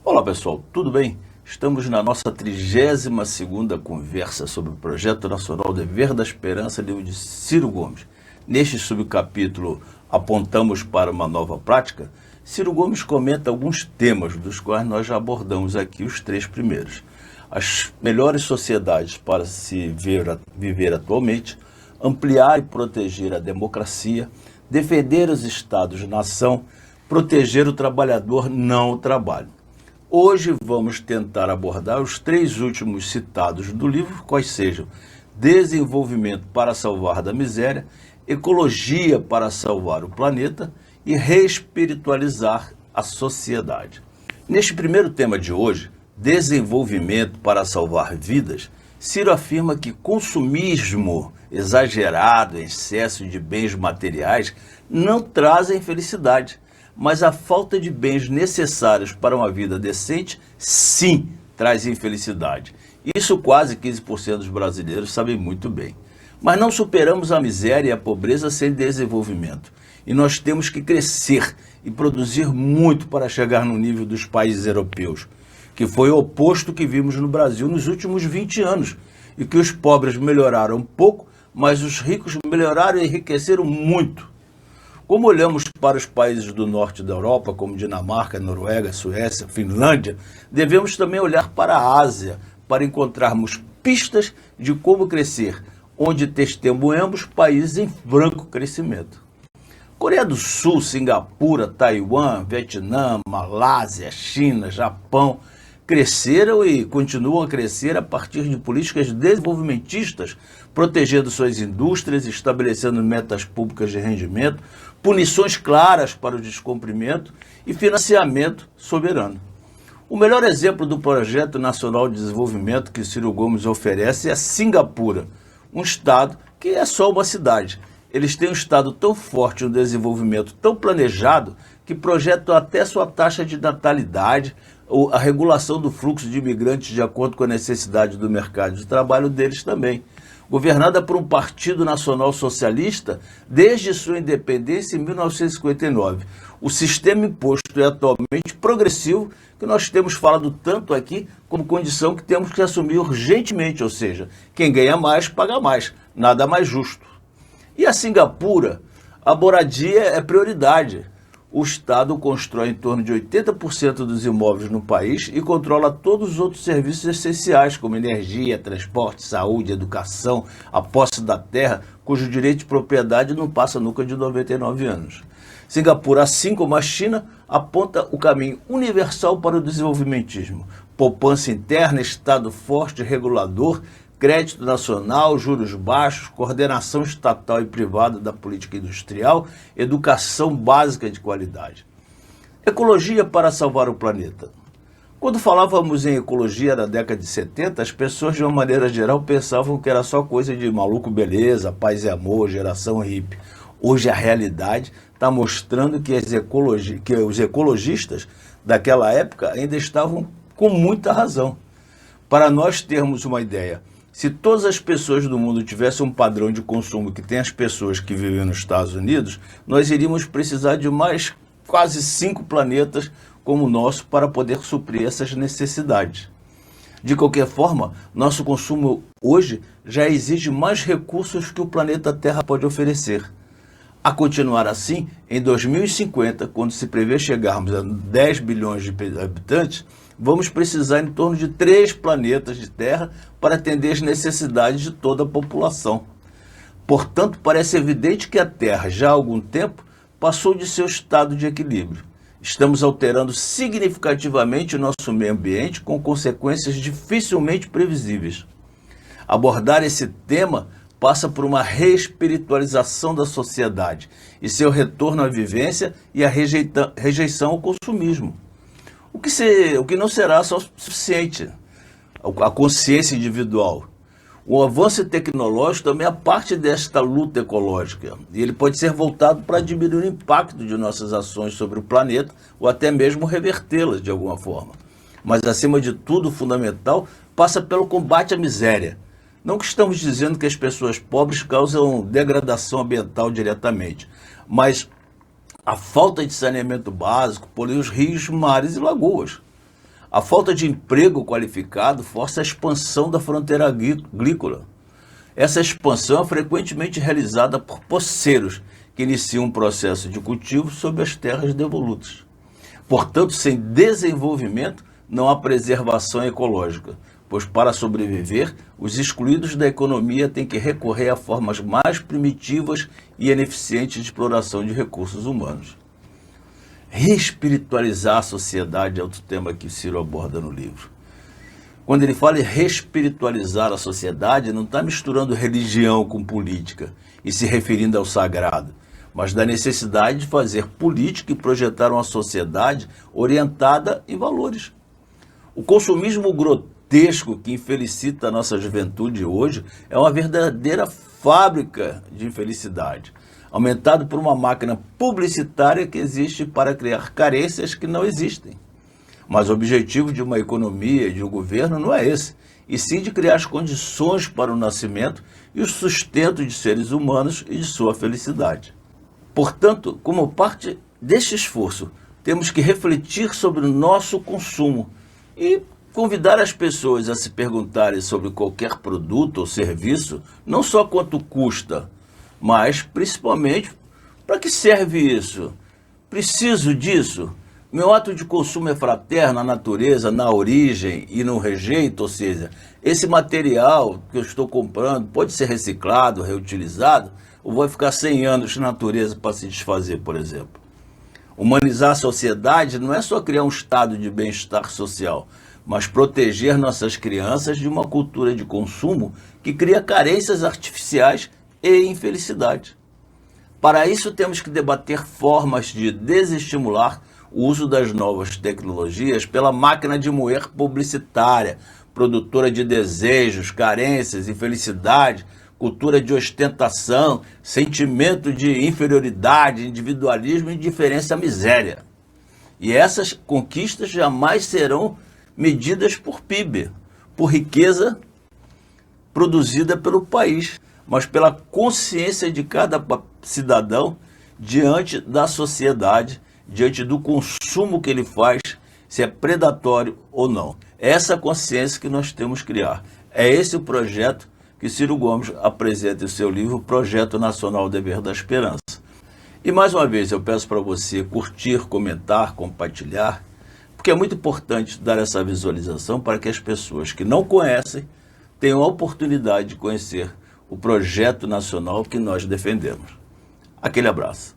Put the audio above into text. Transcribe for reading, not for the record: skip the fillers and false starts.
Olá pessoal, tudo bem? Estamos na nossa 32ª conversa sobre o Projeto Nacional Dever da Esperança, livro de Ciro Gomes. Neste subcapítulo, apontamos para uma nova prática. Ciro Gomes comenta alguns temas, dos quais nós já abordamos aqui os 3 primeiros. As melhores sociedades para se viver atualmente, ampliar e proteger a democracia, defender os estados-nação, proteger o trabalhador, não o trabalho. Hoje vamos tentar abordar os 3 últimos citados do livro, quais sejam desenvolvimento para salvar da miséria, ecologia para salvar o planeta e reespiritualizar a sociedade. Neste primeiro tema de hoje, desenvolvimento para salvar vidas, Ciro afirma que consumismo exagerado, excesso de bens materiais não trazem felicidade, mas a falta de bens necessários para uma vida decente, sim, traz infelicidade. Isso quase 15% dos brasileiros sabem muito bem. Mas não superamos a miséria e a pobreza sem desenvolvimento. E nós temos que crescer e produzir muito para chegar no nível dos países europeus, que foi o oposto que vimos no Brasil nos últimos 20 anos, e que os pobres melhoraram pouco, mas os ricos melhoraram e enriqueceram muito. Como olhamos para os países do norte da Europa, como Dinamarca, Noruega, Suécia, Finlândia, devemos também olhar para a Ásia, para encontrarmos pistas de como crescer, onde testemunhamos países em franco crescimento. Coreia do Sul, Singapura, Taiwan, Vietnã, Malásia, China, Japão, cresceram e continuam a crescer a partir de políticas desenvolvimentistas, protegendo suas indústrias, estabelecendo metas públicas de rendimento, punições claras para o descumprimento e financiamento soberano. O melhor exemplo do Projeto Nacional de Desenvolvimento que Ciro Gomes oferece é Singapura, um estado que é só uma cidade. Eles têm um estado tão forte, um desenvolvimento tão planejado, que projetam até sua taxa de natalidade, a regulação do fluxo de imigrantes de acordo com a necessidade do mercado de trabalho deles também. Governada por um Partido Nacional Socialista desde sua independência em 1959. O sistema imposto é atualmente progressivo, que nós temos falado tanto aqui, como condição que temos que assumir urgentemente, ou seja, quem ganha mais, paga mais, nada mais justo. E a Singapura, a moradia é prioridade. O Estado constrói em torno de 80% dos imóveis no país e controla todos os outros serviços essenciais, como energia, transporte, saúde, educação, a posse da terra, cujo direito de propriedade não passa nunca de 99 anos. Singapura, assim como a China, aponta o caminho universal para o desenvolvimentismo. Poupança interna, Estado forte, regulador, crédito nacional, juros baixos, coordenação estatal e privada da política industrial, educação básica de qualidade. Ecologia para salvar o planeta. Quando falávamos em ecologia na década de 70, as pessoas, de uma maneira geral, pensavam que era só coisa de maluco beleza, paz e amor, geração hippie. Hoje a realidade está mostrando que os ecologistas daquela época ainda estavam com muita razão. Para nós termos uma ideia, se todas as pessoas do mundo tivessem um padrão de consumo que tem as pessoas que vivem nos Estados Unidos, nós iríamos precisar de mais quase 5 planetas como o nosso para poder suprir essas necessidades. De qualquer forma, nosso consumo hoje já exige mais recursos que o planeta Terra pode oferecer. A continuar assim, em 2050, quando se prevê chegarmos a 10 bilhões de habitantes, vamos precisar em torno de 3 planetas de Terra para atender as necessidades de toda a população. Portanto, parece evidente que a Terra, já há algum tempo, passou de seu estado de equilíbrio. Estamos alterando significativamente o nosso meio ambiente com consequências dificilmente previsíveis. Abordar esse tema passa por uma reespiritualização da sociedade e seu retorno à vivência e a rejeição ao consumismo. O que não será só suficiente, a consciência individual. O avanço tecnológico também é parte desta luta ecológica, e ele pode ser voltado para diminuir o impacto de nossas ações sobre o planeta, ou até mesmo revertê-las de alguma forma. Mas, acima de tudo, o fundamental passa pelo combate à miséria. Não que estamos dizendo que as pessoas pobres causam degradação ambiental diretamente, mas a falta de saneamento básico polui os rios, mares e lagoas. A falta de emprego qualificado força a expansão da fronteira agrícola. Essa expansão é frequentemente realizada por poceiros que iniciam um processo de cultivo sobre as terras devolutas. Portanto, sem desenvolvimento, não há preservação ecológica, pois para sobreviver, os excluídos da economia têm que recorrer a formas mais primitivas e ineficientes de exploração de recursos humanos. Reespiritualizar a sociedade é outro tema que Ciro aborda no livro. Quando ele fala em reespiritualizar a sociedade, não está misturando religião com política e se referindo ao sagrado, mas da necessidade de fazer política e projetar uma sociedade orientada em valores. O consumismo grotesco que infelicita a nossa juventude hoje é uma verdadeira fábrica de infelicidade, aumentado por uma máquina publicitária que existe para criar carências que não existem. Mas o objetivo de uma economia e de um governo não é esse, e sim de criar as condições para o nascimento e o sustento de seres humanos e de sua felicidade. Portanto, como parte deste esforço, temos que refletir sobre o nosso consumo e convidar as pessoas a se perguntarem sobre qualquer produto ou serviço, não só quanto custa, mas principalmente para que serve isso? Preciso disso? Meu ato de consumo é fraterno à natureza, na origem e no rejeito, ou seja, esse material que eu estou comprando pode ser reciclado, reutilizado, ou vai ficar 100 anos na natureza para se desfazer, por exemplo? Humanizar a sociedade não é só criar um estado de bem-estar social, mas proteger nossas crianças de uma cultura de consumo que cria carências artificiais e infelicidade. Para isso, temos que debater formas de desestimular o uso das novas tecnologias pela máquina de moer publicitária, produtora de desejos, carências, infelicidade, cultura de ostentação, sentimento de inferioridade, individualismo, indiferença, miséria. E essas conquistas jamais serão medidas por PIB, por riqueza produzida pelo país, mas pela consciência de cada cidadão diante da sociedade, diante do consumo que ele faz, se é predatório ou não. É essa consciência que nós temos que criar. É esse o projeto que Ciro Gomes apresenta em seu livro Projeto Nacional Dever da Esperança. E mais uma vez eu peço para você curtir, comentar, compartilhar, porque é muito importante dar essa visualização para que as pessoas que não conhecem tenham a oportunidade de conhecer o projeto nacional que nós defendemos. Aquele abraço.